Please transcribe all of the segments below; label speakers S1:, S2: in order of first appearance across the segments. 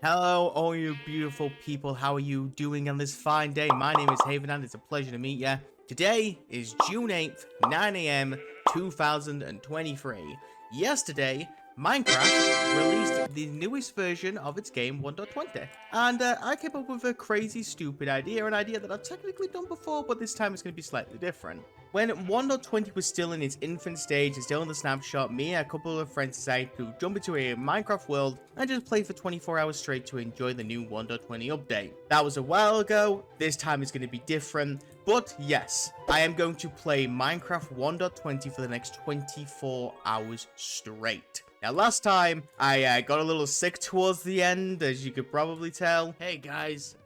S1: Hello, all you beautiful people. How are you doing on this fine day? My name is Haven and it's a pleasure to meet you. Today is June 8th, 9 a.m. 2023. Yesterday, Minecraft released the newest version of its game 1.20. And I came up with a crazy, stupid idea, an idea that I've technically done before, but this time it's going to be slightly different. When 1.20 was still in its infant stage and still in the snapshot, me and a couple of friends decided to jump into a Minecraft world and just play for 24 hours straight to enjoy the new 1.20 update. That was a while ago. This time is going to be different. But yes, I am going to play Minecraft 1.20 for the next 24 hours straight. Now, last time, I got a little sick towards the end, as you could probably tell. Hey, guys,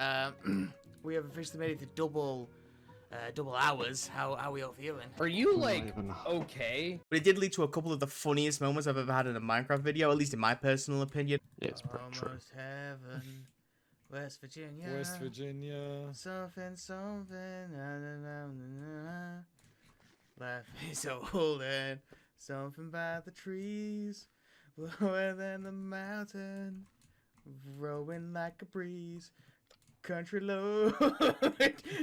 S1: we have officially made it to double hours. How are we all feeling?
S2: Are you, like, okay?
S1: But it did lead to a couple of the funniest moments I've ever had in a Minecraft video, at least in my personal opinion.
S3: Yeah, it's pretty true.
S1: Almost heaven, West Virginia.
S4: West Virginia.
S1: Something. Life is so golden. Something by the trees. Lower than the mountain, rowing like a breeze. Country road,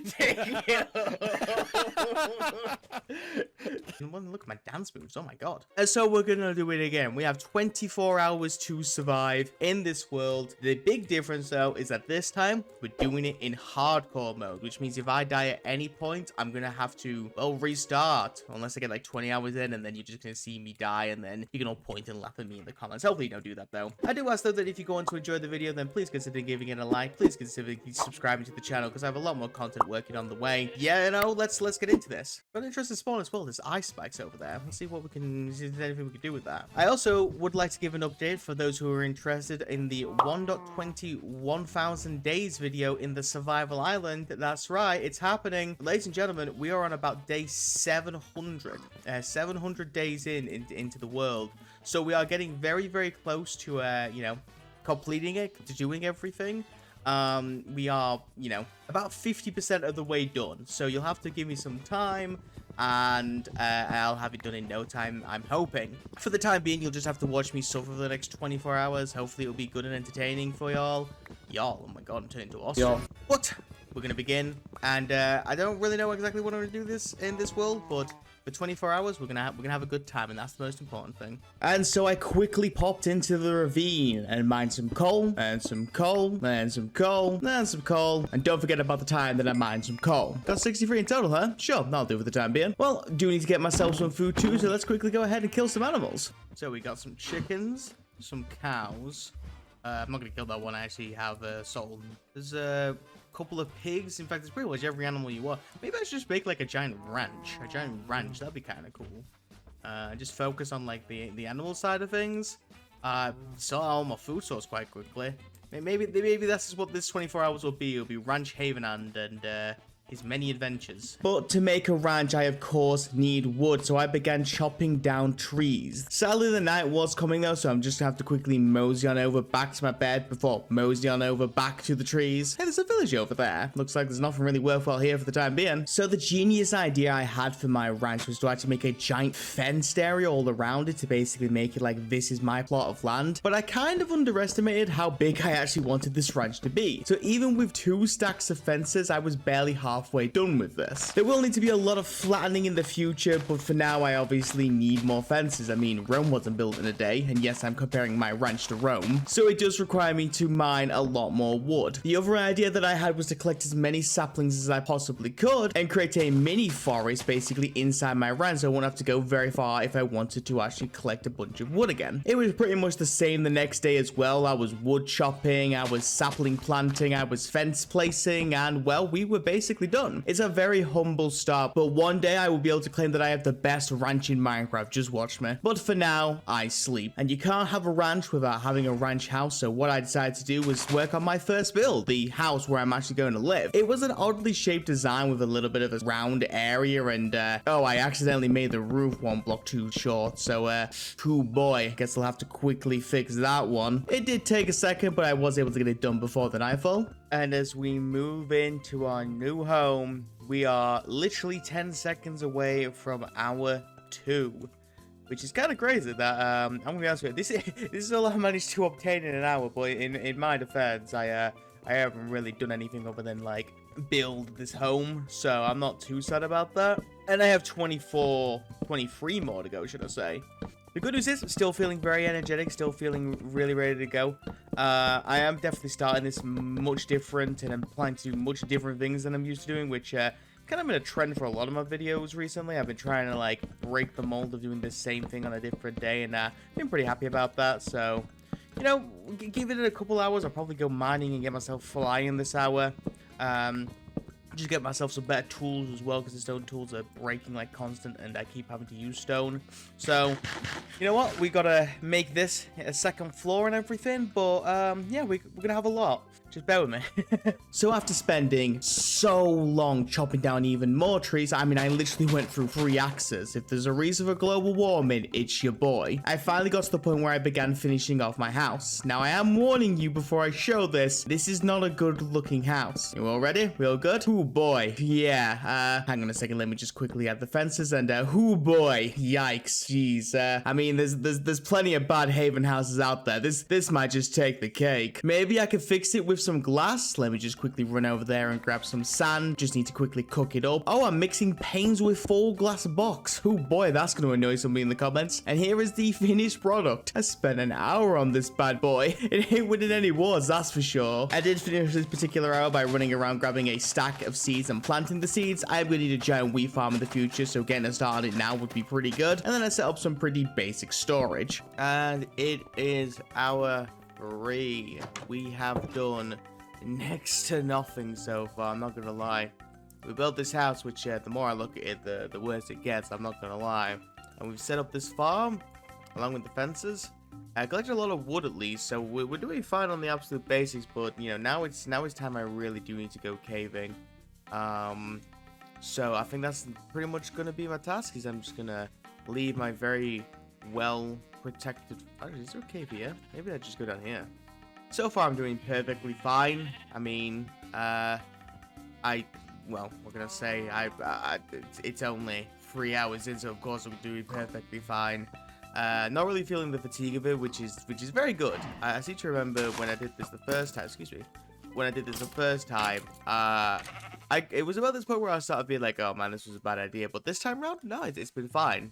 S1: take it home. Look at my dance moves, oh my god. And so we're gonna do it again. We have 24 hours to survive in this world. The big difference though is that this time we're doing it in hardcore mode, which means if I die at any point, I'm gonna have to, well, restart. Unless I get like 20 hours in and then you're just gonna see me die and then you can all point and laugh at me in the comments. Hopefully you don't do that though. I do ask though that if you go on to enjoy the video, then please consider giving it a like. Please consider subscribing to the channel because I have a lot more content working on the way. Yeah, you know, let's get into this. Got an interesting spawn as well. There's ice spikes over there. Let's see what we can, if there's anything we can do with that. I also would like to give an update for those who are interested in the 1.20 1000 days video in the survival island. That's right, it's happening. Ladies and gentlemen, we are on about day 700. 700 days into the world. So we are getting very, very close to, you know, completing it, to doing everything. We are, you know, about 50% of the way done. So you'll have to give me some time and I'll have it done in no time, I'm hoping. For the time being, you'll just have to watch me suffer for the next 24 hours. Hopefully it'll be good and entertaining for y'all. Y'all, oh my god, I'm turning into awesome. But we're gonna begin, and I don't really know exactly what I'm gonna do this in this world, but for 24 hours, we're gonna have a good time, and that's the most important thing. And so I quickly popped into the ravine and mined some coal, and some coal, and some coal, and some coal. And don't forget about the time that I mined some coal. Got 63 in total, huh? Sure, that'll do for the time being. Well, do need to get myself some food too, so let's quickly go ahead and kill some animals. So we got some chickens, some cows. I'm not gonna kill that one. I actually have sold. There's a couple of pigs. In fact, it's pretty much every animal you want. Maybe I should just make like a giant ranch. That'd be kind of cool. Just focus on like the animal side of things. Sell all my food source quite quickly. Maybe that's what this 24 hours will be. It'll be Ranch Haven and his many adventures. But to make a ranch, I of course need wood, so I began chopping down trees. Sadly, the night was coming though, so I'm just gonna have to quickly mosey on over back to my bed before mosey on over back to the trees. Hey, there's a village over there. Looks like there's nothing really worthwhile here for the time being. So the genius idea I had for my ranch was to actually make a giant fenced area all around it to basically make it like this is my plot of land. But I kind of underestimated how big I actually wanted this ranch to be. So even with 2 stacks of fences, I was barely halfway done with this. There will need to be a lot of flattening in the future, but for now I obviously need more fences. I mean, Rome wasn't built in a day, and yes, I'm comparing my ranch to Rome, so it does require me to mine a lot more wood. The other idea that I had was to collect as many saplings as I possibly could and create a mini forest basically inside my ranch, so I won't have to go very far if I wanted to actually collect a bunch of wood again. It was pretty much the same the next day as well. I was wood chopping, I was sapling planting, I was fence placing, and well, we were basically done. It's a very humble start, but one day I will be able to claim that I have the best ranch in Minecraft. Just watch me. But for now, I sleep. And you can't have a ranch without having a ranch house, so what I decided to do was work on my first build, the house where I'm actually going to live. It was an oddly shaped design with a little bit of a round area, and oh, I accidentally made the roof 1 block too short, so oh boy, guess I'll have to quickly fix that one. It did take a second, but I was able to get it done before the nightfall. And as we move into our new home, we are literally 10 seconds away from hour 2. which is kind of crazy that, I'm gonna be honest with you, this is all I managed to obtain in an hour, but in my defense, I haven't really done anything other than, like, build this home, so I'm not too sad about that. And I have 23 more to go, should I say. The good news is, I'm still feeling very energetic, still feeling really ready to go. I am definitely starting this much different, and I'm planning to do much different things than I'm used to doing, which, kind of been a trend for a lot of my videos recently. I've been trying to, like, break the mold of doing the same thing on a different day, and, been pretty happy about that, so, you know, give it a couple hours. I'll probably go mining and get myself flying this hour. Just get myself some better tools as well, because the stone tools are breaking like constant, and I keep having to use stone. So, you know what? We gotta make this a second floor and everything, but yeah, we're gonna have a lot. Just bear with me. So after spending so long chopping down even more trees, I mean, I literally went through 3 axes. If there's a reason for global warming, it's your boy. I finally got to the point where I began finishing off my house. Now, I am warning you before I show this is not a good looking house. You all ready? We all good? Oh boy. Yeah, hang on a second. Let me just quickly add the fences, and oh boy. Yikes. Jeez. I mean, there's plenty of bad haven houses out there. This might just take the cake. Maybe I could fix it with some glass. Let me just quickly run over there and grab some sand. Just need to quickly cook it up. Oh, I'm mixing panes with full glass box. Oh boy, that's going to annoy somebody in the comments. And here is the finished product. I spent an hour on this bad boy. It ain't winning any wars, that's for sure. I did finish this particular hour by running around grabbing a stack of seeds and planting the seeds. I'm going to need a giant wheat farm in the future, so getting started now would be pretty good. And then I set up some pretty basic storage. And it is our 3. We have done next to nothing so far, I'm not gonna lie. We built this house, which the more I look at it, the worse it gets, I'm not gonna lie. And we've set up this farm along with the fences. I collected a lot of wood at least, so we're doing fine on the absolute basics, but you know, now it's time I really do need to go caving. So I think that's pretty much gonna be my task, is I'm just gonna leave my very well protected. Actually, is there a cave here? Maybe I just go down here. So far, I'm doing perfectly fine. I mean, well, we're gonna say it's only 3 hours in, so of course I'm doing perfectly fine. Not really feeling the fatigue of it, which is very good. I seem to remember when I did this the first time. Excuse me. When I did this the first time, it was about this point where I started being like, oh man, this was a bad idea. But this time around, no, it's been fine.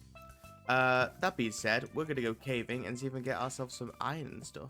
S1: That being said, we're gonna go caving and see if we can get ourselves some iron and stuff.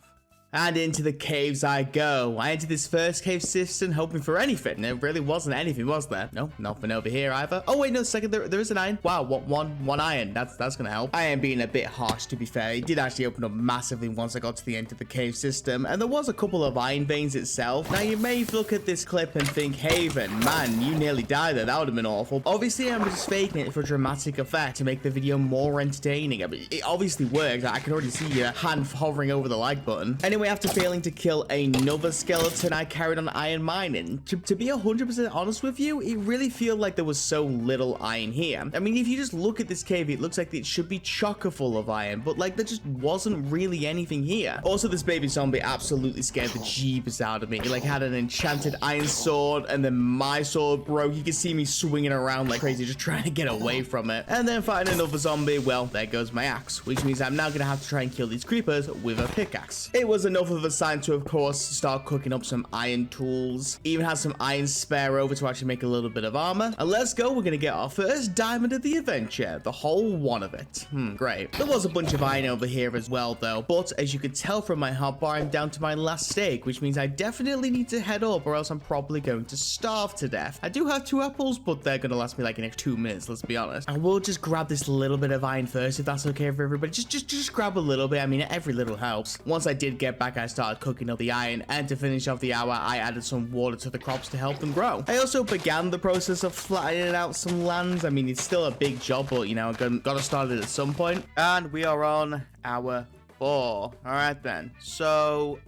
S1: And into the caves I go. I entered this first cave system hoping for anything. There really wasn't anything, was there? No, nothing over here either. Oh wait, no, second, there is an iron. Wow, one iron. That's gonna help. I am being a bit harsh, to be fair. It did actually open up massively once I got to the end of the cave system, and there was a couple of iron veins itself. Now you may look at this clip and think, Haven, man, you nearly died there. That would have been awful. Obviously, I'm just faking it for dramatic effect to make the video more entertaining. I mean, it obviously worked. I can already see your hand hovering over the like button. Anyway, after failing to kill another skeleton, I carried on iron mining. To be 100% honest with you, it really feels like there was so little iron here. I mean, if you just look at this cave, it looks like it should be chocker full of iron, but like there just wasn't really anything here. Also, this baby zombie absolutely scared the jeepers out of me. It like had an enchanted iron sword, and then my sword broke. You can see me swinging around like crazy, just trying to get away from it. And then fighting another zombie, well, there goes my axe, which means I'm now gonna have to try and kill these creepers with a pickaxe. It was enough of a sign to, of course, start cooking up some iron tools. Even had some iron spare over to actually make a little bit of armor. And let's go, we're gonna get our first diamond of the adventure, the whole one of it. Great. There was a bunch of iron over here as well though, but as you could tell from my hotbar, I'm down to my last steak, which means I definitely need to head up or else I'm probably going to starve to death. I do have 2 apples, but they're gonna last me like the next 2 minutes, let's be honest. And we'll just grab this little bit of iron first, if that's okay for everybody. Just grab a little bit. I mean, every little helps. Once I did get back, I started cooking up the iron, and to finish off the hour, I added some water to the crops to help them grow. I also began the process of flattening out some lands. I mean, it's still a big job, but you know, I gotta start it at some point. And we are on hour 4. All right then. So,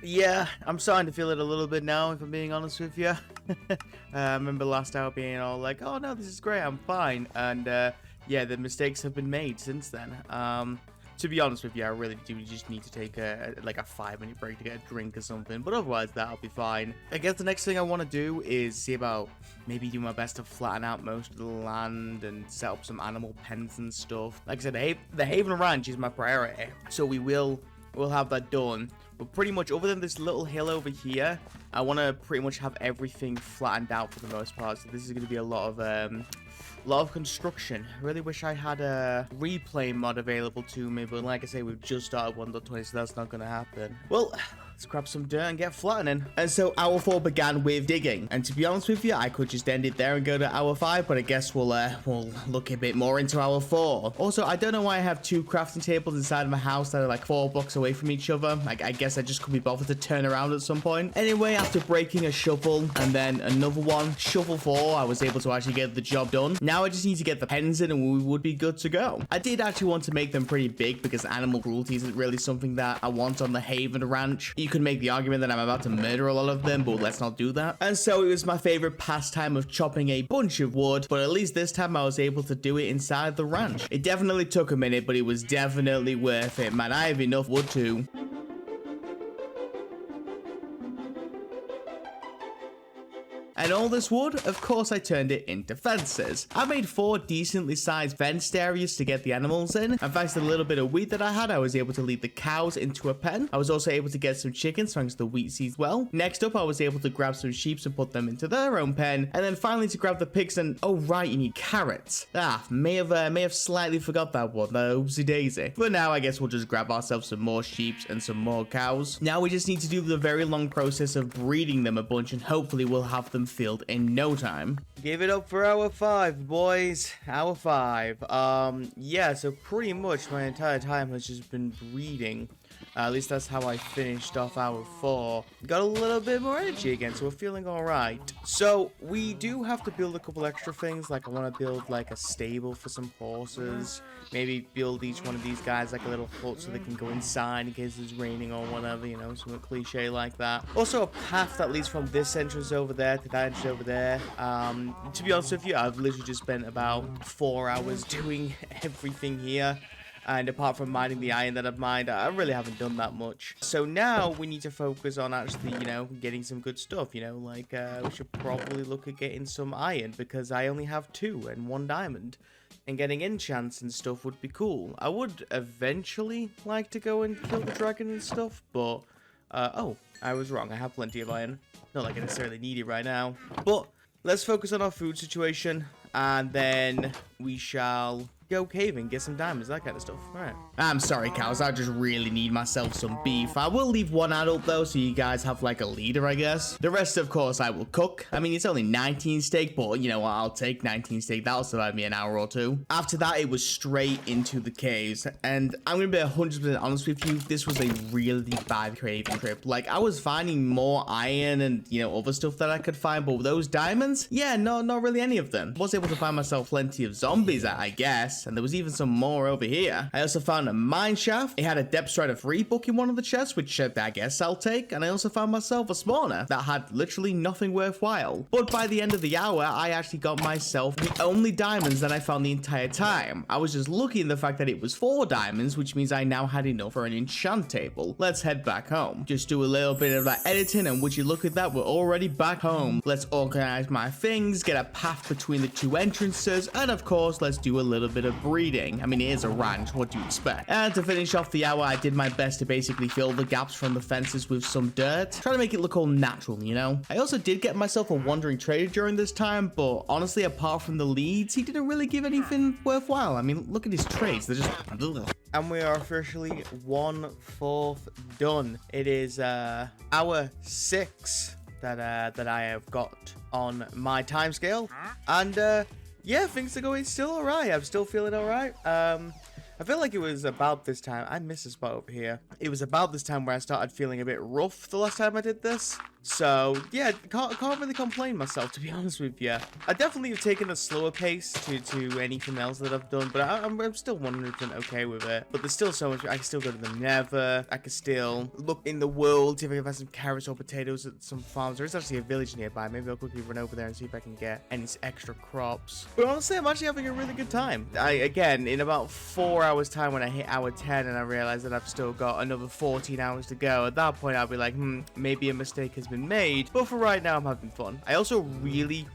S1: yeah, I'm starting to feel it a little bit now, if I'm being honest with you. I remember last hour being all like, oh no, this is great, I'm fine. And, yeah, the mistakes have been made since then. To be honest with you, I really do just need to take like a 5-minute break to get a drink or something. But otherwise, that'll be fine. I guess the next thing I want to do is see about maybe do my best to flatten out most of the land and set up some animal pens and stuff. Like I said, the Haven Ranch is my priority, so we'll have that done. But pretty much, other than this little hill over here, I want to pretty much have everything flattened out for the most part. So this is going to be a lot of construction. I really wish I had a replay mod available to me, but like I say, we've just started 1.20, so that's not going to happen. Well, let's grab some dirt and get flattening. And so hour 4 began with digging, and to be honest with you, I could just end it there and go to hour 5, but I guess we'll look a bit more into hour 4. Also, I don't know why I have 2 crafting tables inside of my house that are like 4 blocks away from each other. I guess I just couldn't be bothered to turn around at some point. Anyway, after breaking a shovel and then another one, shovel 4, I was able to actually get the job done. Now I just need to get the pens in and we would be good to go. I did actually want to make them pretty big because animal cruelty isn't really something that I want on the Haven Ranch. You could make the argument that I'm about to murder a lot of them, but let's not do that. And so it was my favorite pastime of chopping a bunch of wood, but at least this time I was able to do it inside the ranch. It definitely took a minute, but it was definitely worth it, man. I have enough wood too. And all this wood, of course, I turned it into fences. I made 4 decently sized fenced areas to get the animals in. And thanks to the little bit of wheat that I had, I was able to lead the cows into a pen. I was also able to get some chickens thanks to the wheat seeds well. Next up, I was able to grab some sheep and put them into their own pen. And then finally to grab the pigs and, oh right, you need carrots. May have slightly forgot that one, though. Oopsie daisy. For now, I guess we'll just grab ourselves some more sheep and some more cows. Now we just need to do the very long process of breeding them a bunch, and hopefully we'll have them filled in no time. Give it up for hour 5, boys. Hour 5. Yeah, so pretty much my entire time has just been breeding. At least that's how I finished off hour 4. Got a little bit more energy again, so we're feeling alright. So, we do have to build a couple extra things. Like, I want to build, like, a stable for some horses. Maybe build each one of these guys, like, a little hut so they can go inside in case it's raining or whatever, you know, something cliche like that. Also, a path that leads from this entrance over there to that entrance over there. To be honest with you, I've literally just spent about 4 hours doing everything here. And apart from mining the iron that I've mined, I really haven't done that much. So now we need to focus on actually, you know, getting some good stuff, you know, like we should probably look at getting some iron because I only have 2 and 1 diamond. And getting enchants and stuff would be cool. I would eventually like to go and kill the dragon and stuff, but, oh, I was wrong. I have plenty of iron. Not like I necessarily need it right now. But let's focus on our food situation, and then we shall go caving, get some diamonds, that kind of stuff. All right. I'm sorry, cows. I just really need myself some beef. I will leave 1 adult, though, so you guys have, like, a leader, I guess. The rest, of course, I will cook. I mean, it's only 19 steak, but, you know what? I'll take 19 steak. That'll survive me an hour or 2. After that, it was straight into the caves. And I'm going to be 100% honest with you. This was a really bad caving trip. Like, I was finding more iron and, you know, other stuff that I could find. But those diamonds? Yeah, no, not really any of them. I was able to find myself plenty of zombies, I guess. And there was even some more over here. I also found a mine shaft. It had a depth strider 3 book in one of the chests, which I guess I'll take. And I also found myself a spawner that had literally nothing worthwhile. But by the end of the hour, I actually got myself the only diamonds that I found the entire time. I was just lucky in the fact that it was 4 diamonds, which means I now had enough for an enchant table. Let's head back home. Just do a little bit of that editing, and would you look at that, we're already back home. Let's organize my things, get a path between the 2 entrances, and of course, let's do a little bit of breeding. I mean, it is a ranch, what do you expect? And to finish off the hour, I did my best to basically fill the gaps from the fences with some dirt. Try to make it look all natural, you know? I also did get myself a wandering trader during this time, but honestly, apart from the leads, he didn't really give anything worthwhile. I mean, look at his trades, they're just... And we are officially 1/4 done. It is hour 6 that I have got on my timescale, and yeah, things are going still alright. I'm still feeling alright. I feel like it was about this time. I missed a spot over here. It was about this time where I started feeling a bit rough the last time I did this. So yeah, can't really complain myself, to be honest with you. I definitely have taken a slower pace to anything else that I've done, but I'm still 100% okay with it. But there's still so much. I can still go to the nether. I can still look in the world, see if I can find some carrots or potatoes at some farms. There is actually a village nearby. Maybe I'll quickly run over there and see if I can get any extra crops. But honestly, I'm actually having a really good time. Again, in about 4 hours time when I hit hour 10 and I realize that I've still got another 14 hours to go, at that point I'll be like, maybe a mistake has been made. But for right now, I'm having fun. I also really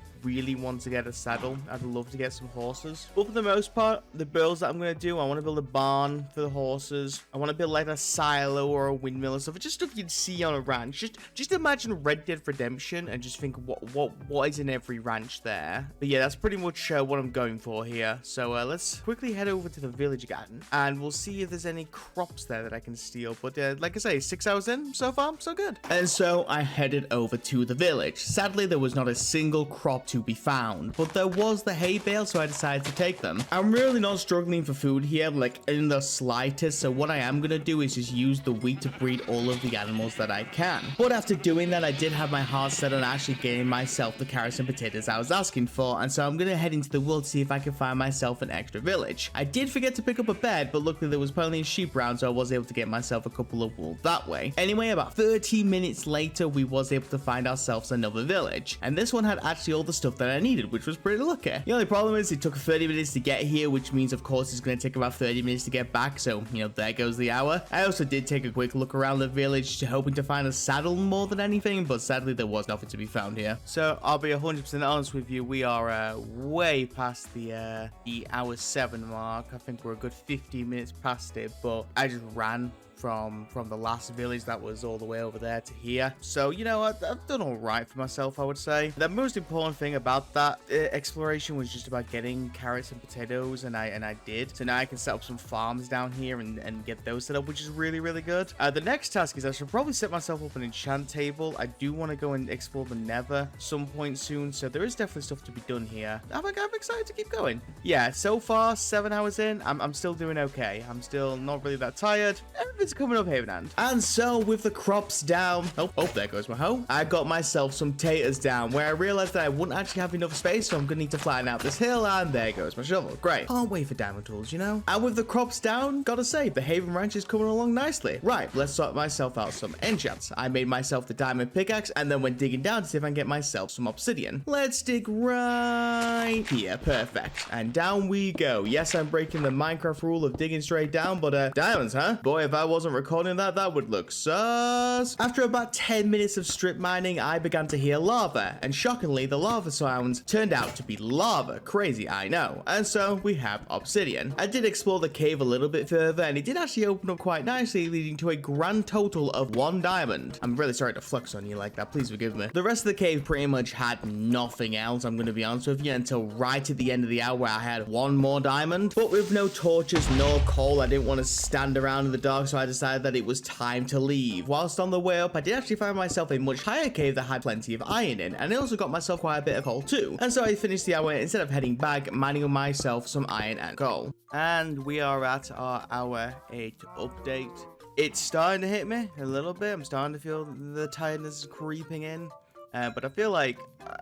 S1: want to get a saddle. I'd love to get some horses, but for the most part, the builds that I'm going to do, I want to build a barn for the horses. I want to build like a silo or a windmill or stuff. Just stuff you'd see on a ranch. Just imagine Red Dead Redemption and just think what is in every ranch there. But yeah, that's pretty much what I'm going for here. So let's quickly head over to the village again, and we'll see if there's any crops there that I can steal. But like I say, 6 hours in, so far so good. And so I headed over to the village. Sadly, there was not a single crop to be found, but there was the hay bale, so I decided to take them. I'm really not struggling for food here, like in the slightest, so what I am gonna do is just use the wheat to breed all of the animals that I can. But after doing that, I did have my heart set on actually getting myself the carrots and potatoes I was asking for, and so I'm gonna head into the world to see if I can find myself an extra village. I did forget to pick up a bed, but luckily there was plenty of sheep around, so I was able to get myself a couple of wool that way. Anyway, about 30 minutes later, we was able to find ourselves another village, and this one had actually all the stuff that I needed, which was pretty lucky. The only problem is it took 30 minutes to get here, which means of course it's going to take about 30 minutes to get back, so there goes the hour. I also did take a quick look around the village, hoping to find a saddle more than anything, but sadly there was nothing to be found here. So I'll be 100% honest with you, we are way past the hour 7 mark. I think we're a good 15 minutes past it, but I just ran from the last village that was all the way over there to here. So I've done all right for myself, I would say. The most important thing about that exploration was just about getting carrots and potatoes, and I did. So now I can set up some farms down here and get those set up, which is really good. The next task is I should probably set myself up an enchant table. I do want to go and explore the nether some point soon, so there is definitely stuff to be done here. I'm excited to keep going. Yeah, so far 7 hours in, I'm still doing okay. I'm still not really that tired. Everything's coming up Haven Hand. And so with the crops down, oh, there goes my hoe. I got myself some taters down, where I realized that I wouldn't actually have enough space, so I'm gonna need to flatten out this hill, and there goes my shovel. Great. Can't wait for diamond tools, And with the crops down, gotta say, the Haven Ranch is coming along nicely. Right, let's sort myself out some enchants. I made myself the diamond pickaxe, and then went digging down to see if I can get myself some obsidian. Let's dig right here. Perfect. And down we go. Yes, I'm breaking the Minecraft rule of digging straight down, but diamonds, huh? Boy, if I wasn't recording that would look sus. After about 10 minutes of strip mining, I began to hear lava, and shockingly, the lava sounds turned out to be lava. Crazy, I know. And so we have obsidian. I did explore the cave a little bit further, and it did actually open up quite nicely, leading to a grand total of 1 diamond. I'm really sorry to flex on you like that, please forgive me. The rest of the cave pretty much had nothing else, I'm gonna be honest with you, until right at the end of the hour where I had 1 more diamond. But with no torches nor coal, I didn't want to stand around in the dark, so I decided that it was time to leave. Whilst on the way up, I did actually find myself a much higher cave that had plenty of iron in, and I also got myself quite a bit of coal too. And so I finished the hour, instead of heading back, mining myself some iron and coal. And we are at our hour 8 update. It's starting to hit me a little bit. I'm starting to feel the tiredness creeping in. But I feel like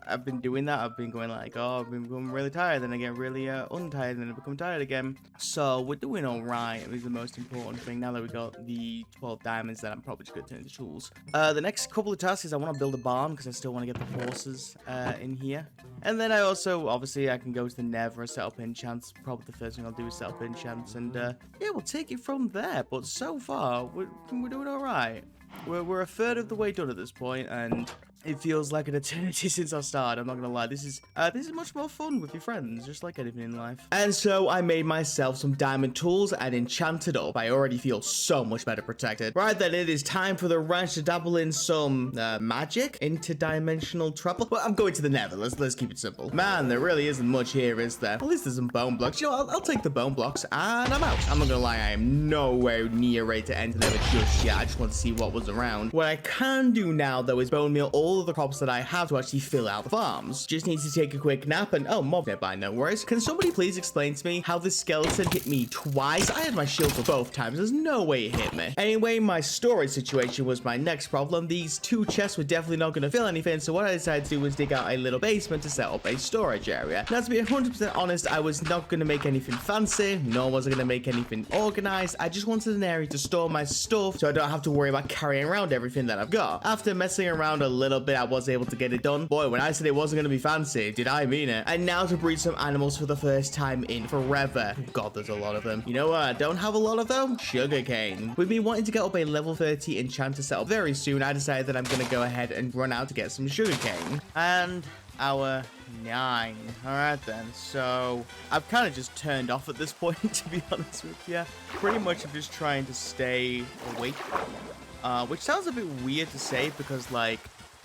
S1: I've been doing that. I've been going like, oh, I've been becoming really tired, then I get really untired, and then I become tired again. So we're doing all right. It was the most important thing. Now that we got the 12 diamonds, then I'm probably just going to turn into tools. The next couple of tasks is I want to build a barn, because I still want to get the horses in here. And then I also, obviously, I can go to the nether and set up enchants. Probably the first thing I'll do is set up enchants. And yeah, we'll take it from there. But so far, we're doing all right. We're a third of the way done at this point, and it feels like an eternity since I started. I'm not gonna lie. This is much more fun with your friends, just like anything in life. And so I made myself some diamond tools and enchanted up. I already feel so much better protected. Right then, it is time for the ranch to dabble in some magic, interdimensional travel. Well, I'm going to the nether. Let's keep it simple. Man, there really isn't much here, is there? At least there's some bone blocks. I'll take the bone blocks, and I'm out. I'm not gonna lie. I am nowhere near ready to enter the nether just yet. I just want to see what was around. What I can do now, though, is bone meal all all of the crops that I have to actually fill out the farms. Just need to take a quick nap and, oh, mob nearby, no worries. Can somebody please explain to me how this skeleton hit me twice? I had my shield for both times. There's no way it hit me. Anyway, my storage situation was my next problem. These 2 chests were definitely not going to fill anything, so what I decided to do was dig out a little basement to set up a storage area. Now, to be 100% honest, I was not going to make anything fancy, nor was I going to make anything organized. I just wanted an area to store my stuff so I don't have to worry about carrying around everything that I've got. After messing around a little bit, I was able to get it done. Boy, when I said it wasn't going to be fancy, did I mean it? And now to breed some animals for the first time in forever. God, there's a lot of them. You know what I don't have a lot of though? Sugarcane. We've been wanting to get up a level 30 enchanter setup very soon. I decided that I'm going to go ahead and run out to get some sugarcane. And our 9. All right then, so I've kind of just turned off at this point, to be honest with you. Pretty much I'm just trying to stay awake, which sounds a bit weird to say because like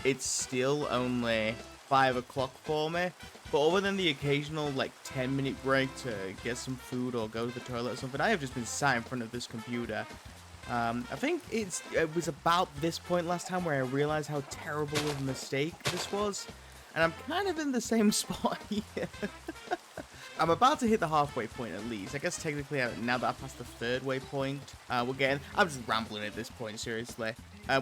S1: it's still only 5 o'clock for me, but other than the occasional like 10-minute break to get some food or go to the toilet or something, I have just been sat in front of this computer. I think it was about this point last time where I realized how terrible of a mistake this was. And I'm kind of in the same spot here. I'm about to hit the halfway point at least. I guess technically now that I've passed the 3rd waypoint, I'm just rambling at this point, seriously.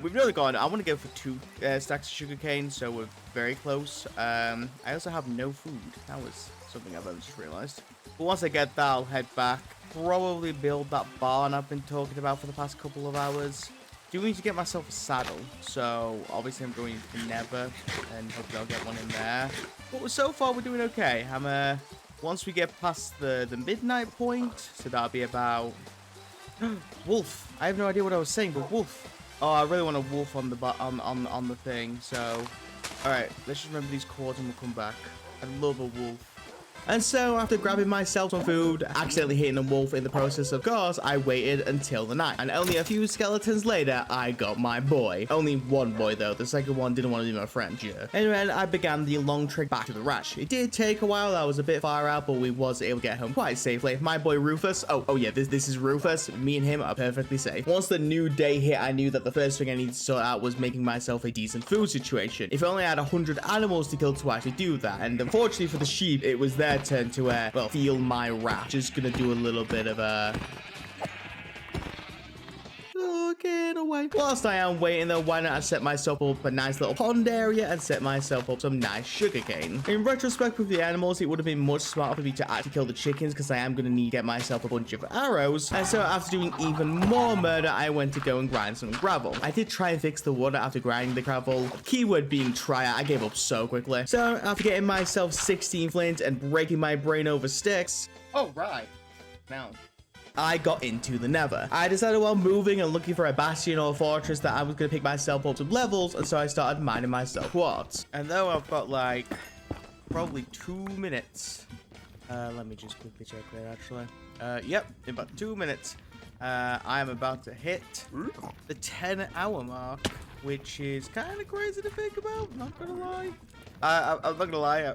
S1: We've really gone, I want to go for 2 stacks of sugarcane, so we're very close. I also have no food. That was something I've only just realized. But once I get that, I'll head back. Probably build that barn I've been talking about for the past couple of hours. Do need to get myself a saddle, so obviously I'm going to the nether, and hopefully I'll get one in there. But so far we're doing okay. Once we get past the midnight point, so that'll be about wolf. I have no idea what I was saying, but wolf. Oh, I really want a wolf on the on the thing. So, all right, let's just remember these chords and we'll come back. I love a wolf. And so, after grabbing myself some food, accidentally hitting a wolf in the process, of course, I waited until the night. And only a few skeletons later, I got my boy. Only one boy, though. The second one didn't want to be my friend, yeah. Anyway, I began the long trek back to the ranch. It did take a while. I was a bit far out, but we was able to get home quite safely. My boy Rufus, oh yeah, this is Rufus. Me and him are perfectly safe. Once the new day hit, I knew that the first thing I needed to sort out was making myself a decent food situation. If only I had 100 animals to kill to actually do that. And unfortunately for the sheep, it was their turn to well, feel my wrath. Just gonna do a little bit of a get away. Whilst I am waiting though, why not I set myself up a nice little pond area and set myself up some nice sugarcane. In retrospect with the animals, it would have been much smarter for me to actually kill the chickens because I am going to need to get myself a bunch of arrows. And so after doing even more murder, I went to go and grind some gravel. I did try and fix the water after grinding the gravel. Keyword being try, I gave up so quickly. So after getting myself 16 flint and breaking my brain over sticks. Oh, right. Now I got into the nether. I decided while moving and looking for a bastion or a fortress that I was going to pick myself up some levels, and so I started mining myself quartz. And though I've got like probably 2 minutes, let me just quickly check that actually. Yep, in about 2 minutes, I am about to hit the 10-hour mark, which is kind of crazy to think about, not gonna lie. I'm not gonna lie, I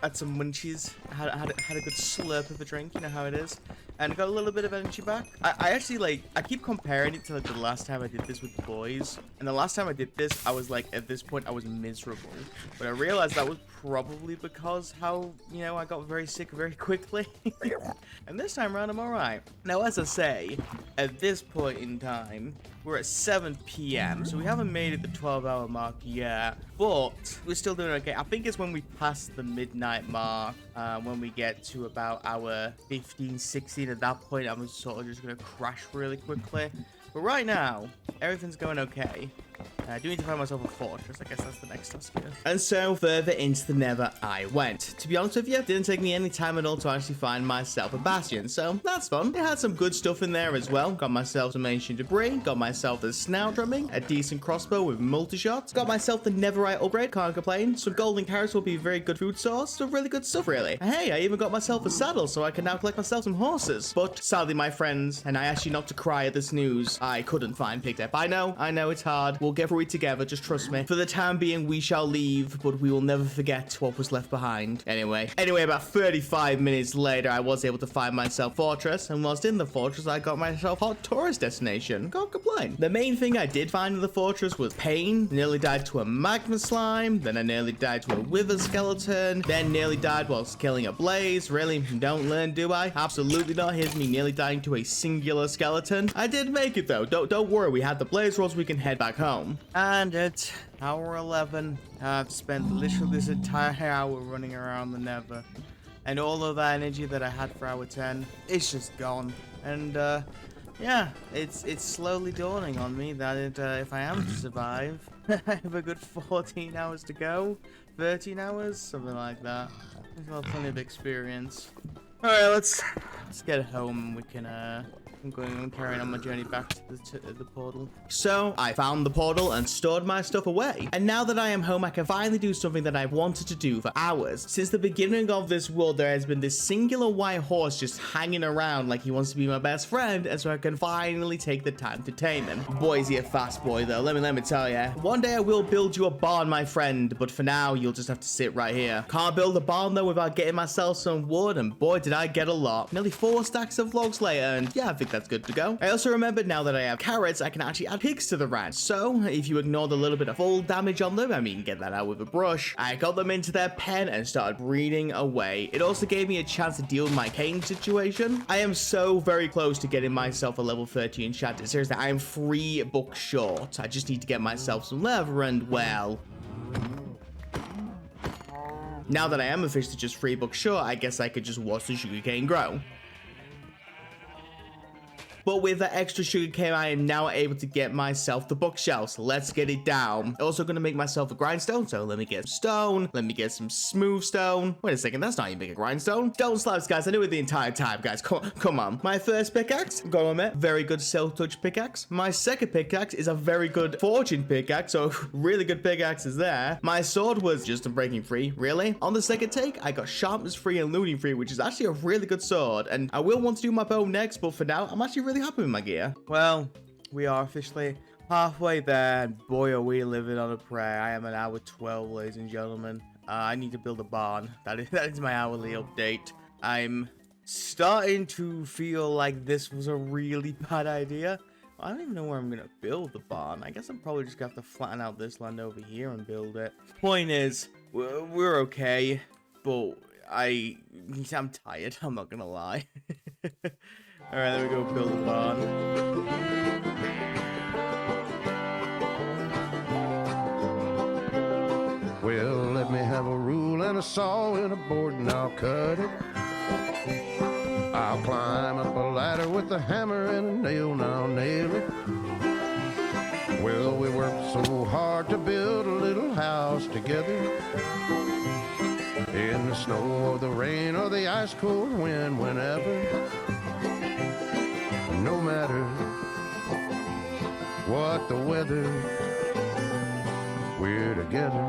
S1: had some munchies, had a good slurp of a drink, you know how it is, and got a little bit of energy back. I actually, like, I keep comparing it to like the last time I did this with the boys, and the last time I did this, I was like, at this point, I was miserable, but I realized that was probably because how, you know, I got very sick very quickly, and this time around, I'm alright. Now, as I say, at this point in time, we're at 7 p.m., so we haven't made it the 12-hour mark yet, but we're still doing okay. I think it's when we pass the midnight mark, when we get to about hour 15, 16, at that point, I'm sort of just going to crash really quickly. But right now, everything's going okay. I do need to find myself a fortress. I guess that's the next task here. And so further into the nether I went. To be honest with you, it didn't take me any time at all to actually find myself a bastion. So that's fun. It had some good stuff in there as well. Got myself some ancient debris. Got myself the snout drumming. A decent crossbow with multi-shots. Got myself the netherite upgrade. Can't complain. Some golden carrots will be a very good food source. Some really good stuff really. And hey, I even got myself a saddle so I can now collect myself some horses. But sadly my friends, and I ask you not to cry at this news, I couldn't find picked up. I know it's hard. We'll get through it together, just trust me. For the time being, we shall leave, but we will never forget what was left behind. Anyway, about 35 minutes later, I was able to find myself fortress, and whilst in the fortress, I got myself hot tourist destination. Can't complain. The main thing I did find in the fortress was pain. Nearly died to a magma slime, then I nearly died to a wither skeleton, then nearly died whilst killing a blaze. Really, don't learn, do I? Absolutely not. Here's me nearly dying to a singular skeleton. I did make it though. Don't worry, we had the blaze rolls, we can head back home. And it's hour 11. I've spent literally this entire hour running around the nether, and all of that energy that I had for hour 10, it's just gone. And yeah, it's slowly dawning on me that if I am to survive, I have a good 14 hours to go, 13 hours, something like that. I've got plenty of experience. All right, let's get home and we can I'm going to carry on my journey back to the portal. So I found the portal and stored my stuff away. And now that I am home, I can finally do something that I've wanted to do for hours. Since the beginning of this world, there has been this singular white horse just hanging around like he wants to be my best friend. And so I can finally take the time to tame him. Boy, is he a fast boy though. Let me tell ya. One day I will build you a barn, my friend. But for now, you'll just have to sit right here. Can't build a barn though without getting myself some wood. And boy, did I get a lot. Nearly 4 stacks of logs later. And yeah, I think that's good to go. I also remembered now that I have carrots, I can actually add pigs to the ranch. So if you ignore the little bit of fall damage on them, I mean, get that out with a brush, I got them into their pen and started breeding away. It also gave me a chance to deal with my cane situation. I am so very close to getting myself a level 30 enchanted. Seriously, I am 3 books short. I just need to get myself some leather and, well, now that I am officially just 3 books short, I guess I could just watch the sugarcane grow. But with that extra sugarcane, I am now able to get myself the bookshelves. Let's get it down. Also going to make myself a grindstone. So let me get stone. Let me get some smooth stone. Wait a second, that's not even a grindstone. Stone slabs, guys. I knew it the entire time, guys. Come on. My first pickaxe, go on, man. Very good silk touch pickaxe. My second pickaxe is a very good fortune pickaxe. So really good pickaxes there. My sword was just unbreaking free. Really? On the second take, I got sharpness free and looting free, which is actually a really good sword. And I will want to do my bow next, but for now, I'm actually really happy with my gear. Well, we are officially halfway there, and boy are we living on a prayer. I am an hour 12, ladies and gentlemen. I need to build a barn. That is my hourly update. I'm starting to feel like this was a really bad idea. I don't even know where I'm gonna build the barn. I guess I'm probably just gonna have to flatten out this land over here and build it. Point is, we're okay, but I'm tired, I'm not gonna lie. Alright, there we go, build a barn.
S3: Well, let me have a rule and a saw and a board and I'll cut it. I'll climb up a ladder with a hammer and a nail and I'll nail it. Well, we worked so hard to build a little house together. In the snow or the rain or the ice cold wind, whenever. No matter what the weather, we're together.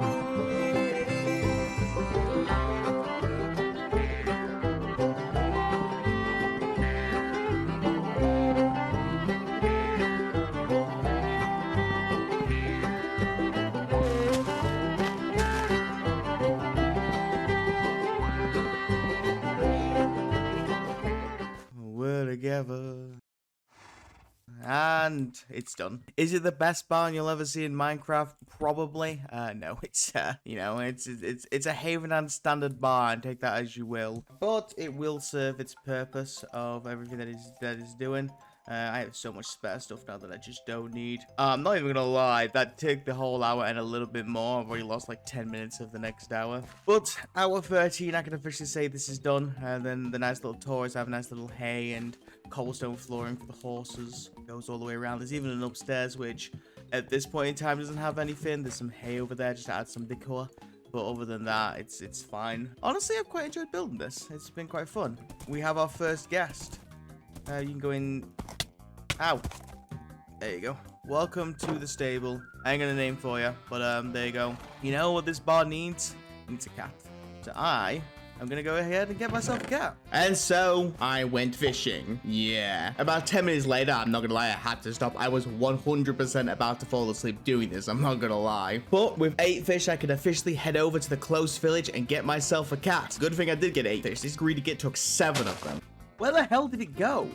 S1: We're together. And it's done. Is it the best barn you'll ever see in Minecraft? Probably. No, it's you know, it's a Havenhand standard barn. Take that as you will. But it will serve its purpose of everything that is doing. I have so much spare stuff now that I just don't need. I'm not even gonna lie, that took the whole hour and a little bit more. I've already lost like 10 minutes of the next hour. But hour 13, I can officially say this is done. And then the nice little toys have nice little hay and cobblestone flooring for the horses. It goes all the way around. There's even an upstairs, which at this point in time doesn't have anything. There's some hay over there just to add some decor. But other than that, it's fine. Honestly, I've quite enjoyed building this. It's been quite fun. We have our first guest. You can go in. Ow. There you go. Welcome to the stable. I ain't gonna name for you, but there you go. You know what this barn needs? It needs a cat. So I I'm gonna go ahead and get myself a cat. And so I went fishing. Yeah. About 10 minutes later, I'm not gonna lie, I had to stop. I was 100% about to fall asleep doing this. I'm not gonna lie. But with 8 fish, I could officially head over to the close village and get myself a cat. Good thing I did get 8 fish. This greedy git took 7 of them. Where the hell did it go?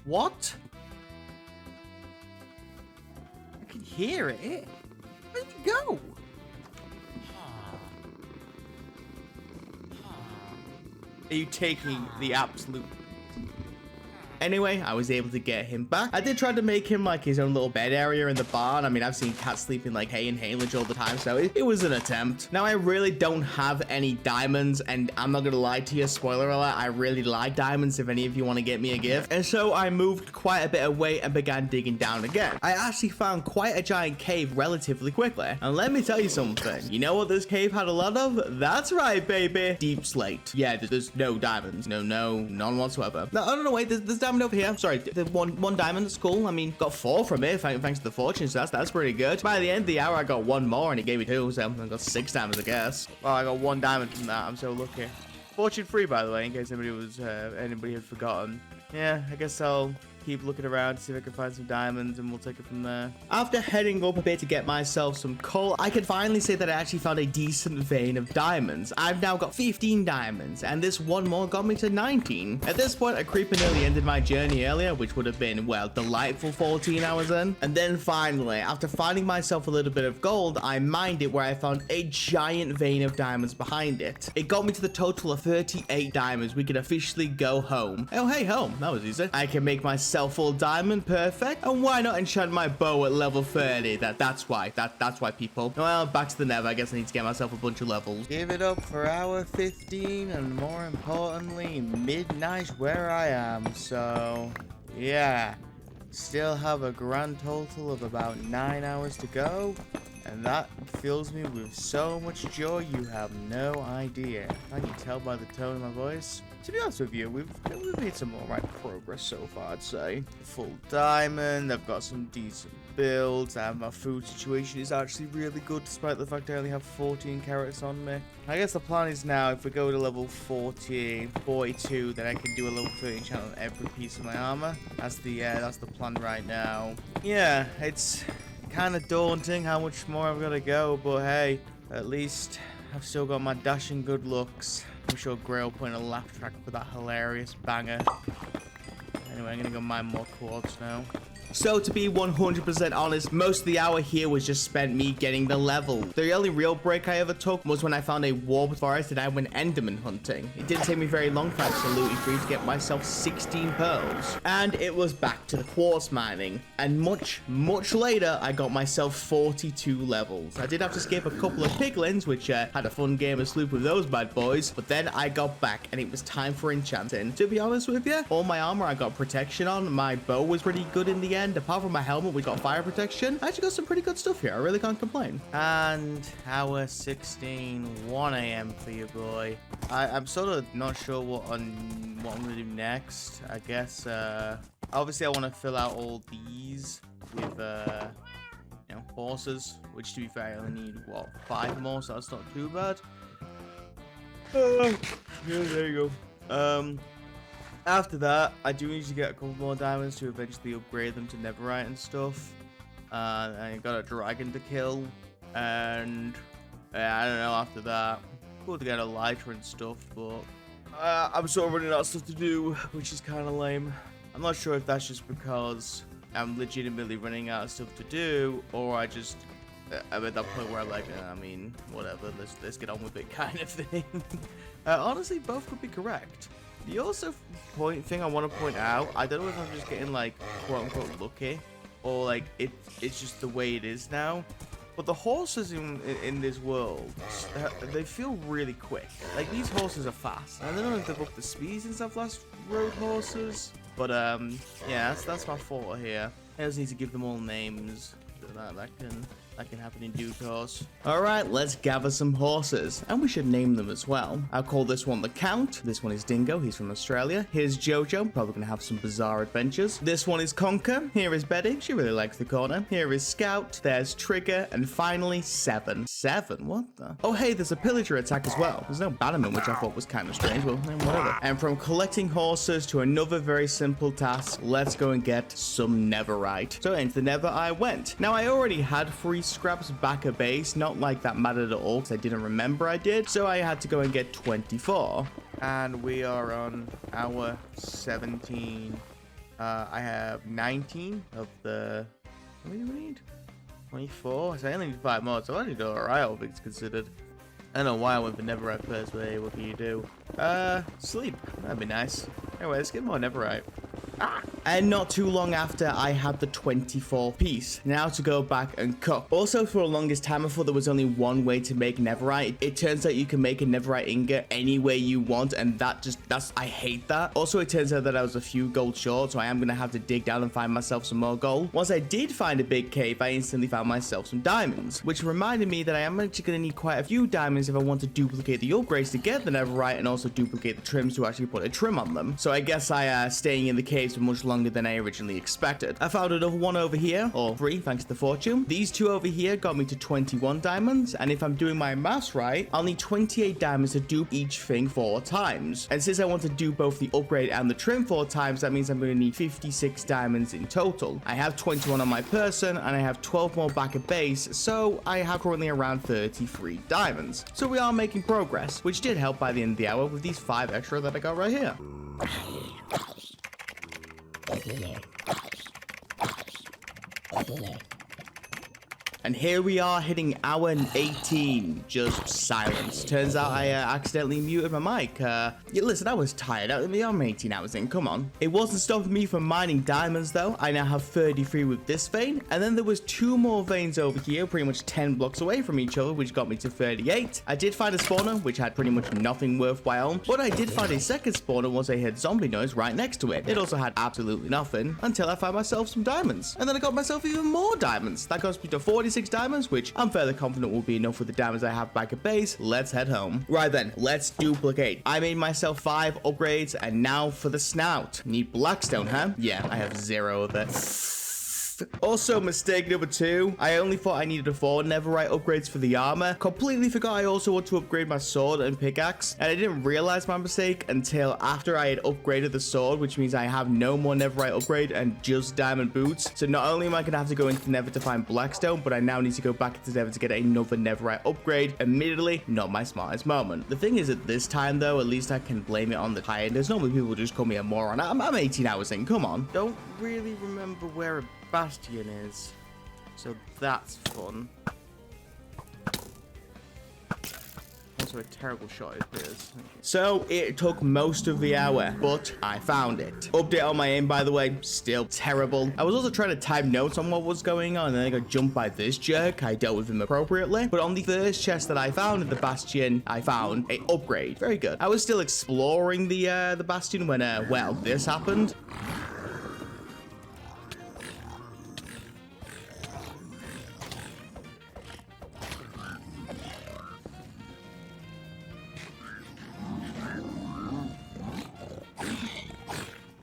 S1: What? I can hear it. Where did it go? Are you taking the absolute... Anyway, I was able to get him back. I did try to make him like his own little bed area in the barn. I mean, I've seen cats sleeping like hay and haylage all the time, so it was an attempt. Now, I really don't have any diamonds, and I'm not gonna lie to you, spoiler alert, I really like diamonds if any of you want to get me a gift. And so I moved quite a bit away and began digging down again. I actually found quite a giant cave relatively quickly. And let me tell you something. You know what this cave had a lot of? That's right, baby. Deep slate. Yeah, there's no diamonds. No, none whatsoever. No, oh, no, wait, there's diamond over here. Sorry, the one diamond. That's cool. I mean, got 4 from it thanks to the fortune, so that's pretty good. By the end of the hour, I got 1 more, and he gave me 2, so I got 6 diamonds, I guess. Well, I got 1 diamond from that. I'm so lucky. Fortune free, by the way, in case anybody had forgotten. Yeah, I guess I'll keep looking around to see if I can find some diamonds, and we'll take it from there. After heading up a bit to get myself some coal, I can finally say that I actually found a decent vein of diamonds. I've now got 15 diamonds, and this 1 more got me to 19. At this point, a creeper nearly ended my journey earlier, which would have been, well, delightful 14 hours in. And then finally, after finding myself a little bit of gold, I mined it where I found a giant vein of diamonds behind it. It got me to the total of 38 diamonds. We could officially go home. Oh, hey, home. That was easy. I can make myself full diamond, perfect. And why not enchant my bow at level 30? That's why people. Well, back to the nether. I guess I need to get myself a bunch of levels. Give it up for hour 15, and more importantly, midnight where I am. So yeah, still have a grand total of about 9 hours to go, and that fills me with so much joy you have no idea. I can tell by the tone of my voice. To be honest with you, we've made some alright progress so far, I'd say. Full diamond, I've got some decent builds, and my food situation is actually really good despite the fact I only have 14 carrots on me. I guess the plan is now, if we go to level 42, then I can do a level 30 enchant on every piece of my armor. That's the plan right now. Yeah, it's kind of daunting how much more I've got to go, but hey, at least I've still got my dashing good looks. I'm sure Gray will put in a laugh track for that hilarious banger. Anyway, I'm gonna go mine more quartz now. So to be 100% honest, most of the hour here was just spent me getting the level. The only real break I ever took was when I found a warped forest and I went enderman hunting. It didn't take me very long for absolutely free to get myself 16 pearls. And it was back to the quartz mining. And much later, I got myself 42 levels. I did have to skip a couple of piglins, which had a fun game of Sloop with those bad boys. But then I got back and it was time for enchanting. To be honest with you, all my armor I got protection on. My bow was pretty good in the end. Apart from my helmet, we got fire protection. I actually got some pretty good stuff here. I really can't complain. And hour 16, 1 a.m. for you, boy. I'm sort of not sure what I'm gonna do next. I guess obviously I want to fill out all these with horses, which to be fair I only need 5 more, so that's not too bad. Yeah, there you go. After that, I do need to get a couple more diamonds to eventually upgrade them to netherite and stuff. I got a dragon to kill, and I don't know, after that, cool to get a lighter and stuff, but I'm sort of running out of stuff to do, which is kind of lame. I'm not sure if that's just because I'm legitimately running out of stuff to do, or I'm at that point where I'm like, I mean, whatever, let's get on with it kind of thing. Honestly, both could be correct. The also thing I want to point out, I don't know if I'm just getting like quote-unquote lucky, or like it's just the way it is now, but the horses in this world, they feel really quick. Like, these horses are fast. I don't know if they've upped the speed since I've last rode horses, but yeah, that's my thought here. I just need to give them all names that can That can happen in due course. All right, let's gather some horses. And we should name them as well. I'll call this one the Count. This one is Dingo. He's from Australia. Here's Jojo. Probably going to have some bizarre adventures. This one is Conker. Here is Betty. She really likes the corner. Here is Scout. There's Trigger. And finally, Seven. Seven? What the? Oh, hey, there's a pillager attack as well. There's no bannerman, which I thought was kind of strange. Well, whatever. And from collecting horses to another very simple task, let's go and get some netherite. So into the nether I went. Now, I already had 3 scraps back at base. Not like that mattered at all, because I didn't remember I did. So I had to go and get 24. And we are on hour 17. I have 19 of the... What do we need? 24? So I only need 5 more, so I only do alright, all things considered. I don't know why I went for netherite first, but hey, what can you do? Sleep. That'd be nice. Anyway, let's get more netherite. Ah! And not too long after, I had the 24th piece. Now to go back and cook. Also, for the longest time, I thought there was only one way to make netherite. It turns out you can make a netherite ingot any way you want, and I hate that. Also, it turns out that I was a few gold short, so I am going to have to dig down and find myself some more gold. Once I did find a big cave, I instantly found myself some diamonds, which reminded me that I am actually going to need quite a few diamonds if I want to duplicate the upgrades to get the netherite and also duplicate the trims to actually put a trim on them. So I guess staying in the caves for much longer than I originally expected. I found another one over here, or 3 thanks to fortune. These 2 over here got me to 21 diamonds, and if I'm doing my maths right, I'll need 28 diamonds to dupe each thing 4 times. And since I want to do both the upgrade and the trim 4 times, that means I'm going to need 56 diamonds in total. I have 21 on my person, and I have 12 more back at base, so I have currently around 33 diamonds. So we are making progress, which did help by the end of the hour with these 5 extra that I got right here. And here we are hitting hour 18. Just silence. Turns out I accidentally muted my mic. Yeah, listen, I was tired. I'm 18 hours in. Come on. It wasn't stopping me from mining diamonds, though. I now have 33 with this vein. And then there was 2 more veins over here, pretty much 10 blocks away from each other, which got me to 38. I did find a spawner, which had pretty much nothing worthwhile. But I did find a second spawner once I heard zombie noise right next to it. It also had absolutely nothing until I found myself some diamonds. And then I got myself even more diamonds. That got me to 46 diamonds, which I'm fairly confident will be enough with the diamonds I have back at base. Let's head home. Right then, let's duplicate. I made myself 5 upgrades, and now for the snout. Need blackstone, huh? Yeah, I have 0 of it. Also, mistake number 2. I only thought I needed 4 netherite upgrades for the armor. Completely forgot I also want to upgrade my sword and pickaxe. And I didn't realize my mistake until after I had upgraded the sword, which means I have no more netherite upgrade and just diamond boots. So not only am I going to have to go into the nether to find blackstone, but I now need to go back into the nether to get another netherite upgrade. Admittedly, not my smartest moment. The thing is, at this time though, at least I can blame it on the tiredness. Normally people just call me a moron. I'm 18 hours in, come on. Don't really remember where a bastion is, so that's fun. Also a terrible shot it appears. So it took most of the hour, but I found it. Update on my aim, by the way, still terrible. I was also trying to type notes on what was going on, and then I got jumped by this jerk. I dealt with him appropriately, but on the first chest that I found at the bastion, I found a upgrade. Very good. I was still exploring the bastion when well, this happened.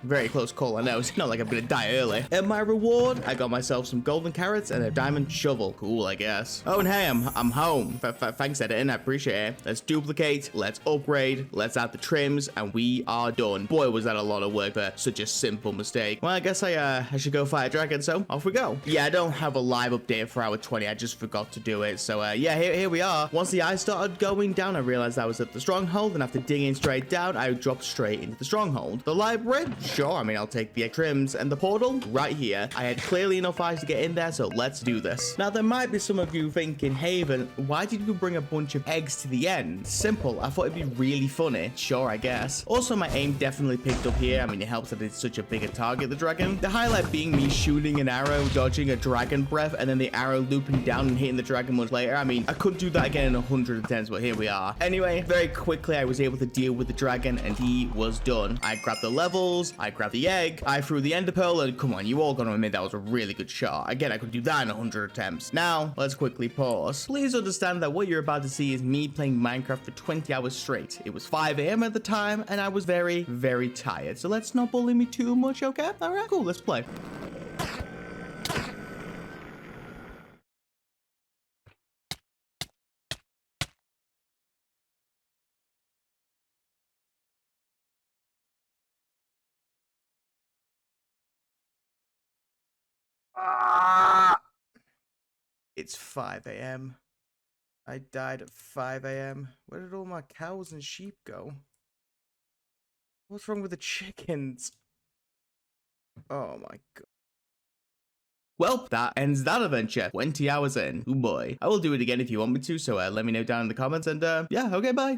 S1: Very close call, I know. It's not like I'm gonna die early. And my reward, I got myself some golden carrots and a diamond shovel. Cool, I guess. Oh, and hey, I'm home. Thanks, editing. I appreciate it. Let's duplicate. Let's upgrade. Let's add the trims, and we are done. Boy, was that a lot of work for such a simple mistake. Well, I guess I should go fight a dragon, so off we go. Yeah, I don't have a live update for hour 20. I just forgot to do it. So, yeah, here we are. Once the ice started going down, I realized I was at the stronghold, and after digging straight down, I dropped straight into the stronghold. The library? Sure, I mean, I'll take the trims, and the portal right here. I had clearly enough eyes to get in there, so let's do this. Now, there might be some of you thinking, Haven, why did you bring a bunch of eggs to the end? Simple. I thought it'd be really funny. Sure, I guess. Also, my aim definitely picked up here. I mean, it helps that it's such a bigger target, the dragon. The highlight being me shooting an arrow, dodging a dragon breath, and then the arrow looping down and hitting the dragon much later. I mean, I could do that again in 110s, but here we are. Anyway, very quickly, I was able to deal with the dragon, and he was done. I grabbed the levels, I grabbed the egg, I threw the ender pearl, and come on, you all gotta admit that was a really good shot. Again, I could do that in 100 attempts. Now, let's quickly pause. Please understand that what you're about to see is me playing Minecraft for 20 hours straight. It was 5 a.m. at the time, and I was very, very tired. So let's not bully me too much, okay? All right, cool, let's play. It's 5 a.m. I died at 5 a.m. Where did all my cows and sheep go? What's wrong with the chickens? Oh my god. Well, that ends that adventure. 20 hours in. Oh boy. I will do it again if you want me to, so let me know down in the comments, and yeah, okay, bye.